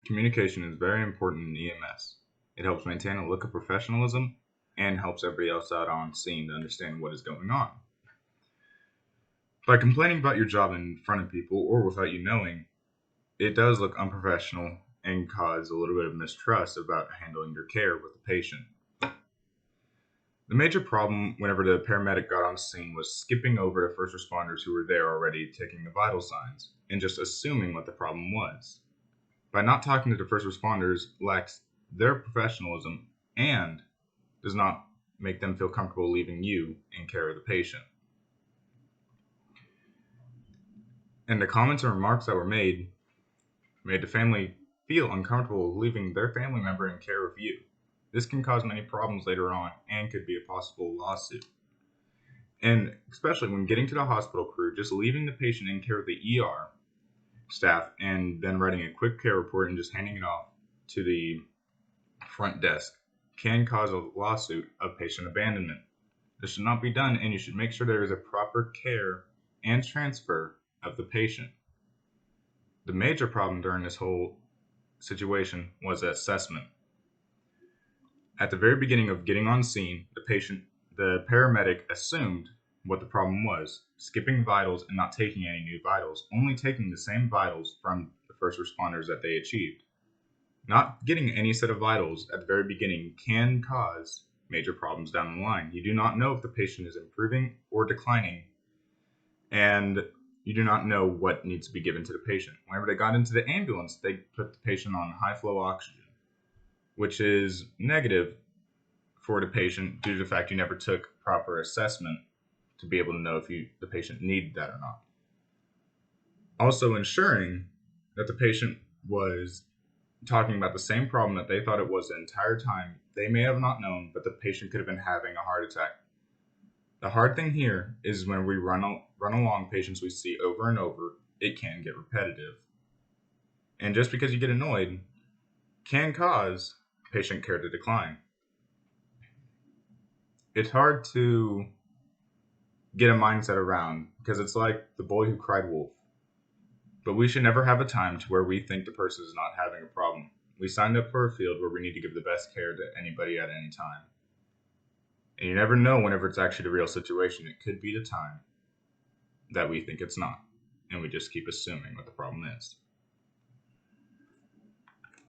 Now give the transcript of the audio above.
Communication is very important in EMS. It helps maintain a look of professionalism and helps everybody else out on scene to understand what is going on. By complaining about your job in front of people or without you knowing, it does look unprofessional and cause a little bit of mistrust about handling your care with the patient. The major problem whenever the paramedic got on scene was skipping over the first responders who were there already taking the vital signs and just assuming what the problem was. By not talking to the first responders lacks their professionalism and does not make them feel comfortable leaving you in care of the patient. And the comments and remarks that were made the family feel uncomfortable leaving their family member in care of you. This can cause many problems later on and could be a possible lawsuit. And especially when getting to the hospital crew, just leaving the patient in care of the ER staff and then writing a quick care report and just handing it off to the front desk can cause a lawsuit of patient abandonment. This should not be done, and you should make sure there is a proper care and transfer of the patient. The major problem during this whole situation was assessment. At the very beginning of getting on scene, the paramedic assumed what the problem was, skipping vitals and not taking any new vitals, only taking the same vitals from the first responders that they achieved. Not getting any set of vitals at the very beginning can cause major problems down the line. You do not know if the patient is improving or declining, and you do not know what needs to be given to the patient. Whenever they got into the ambulance, they put the patient on high flow oxygen, which is negative for the patient due to the fact you never took proper assessment to be able to know if the patient needed that or not. Also ensuring that the patient was talking about the same problem that they thought it was the entire time. They may have not known, but the patient could have been having a heart attack. The hard thing here is when we run along patients we see over and over, it can get repetitive. And just because you get annoyed can cause patient care to decline. It's hard to get a mindset around because it's like the boy who cried wolf. But we should never have a time to where we think the person is not having a problem. We signed up for a field where we need to give the best care to anybody at any time. And you never know whenever it's actually the real situation. It could be the time that we think it's not. And we just keep assuming what the problem is.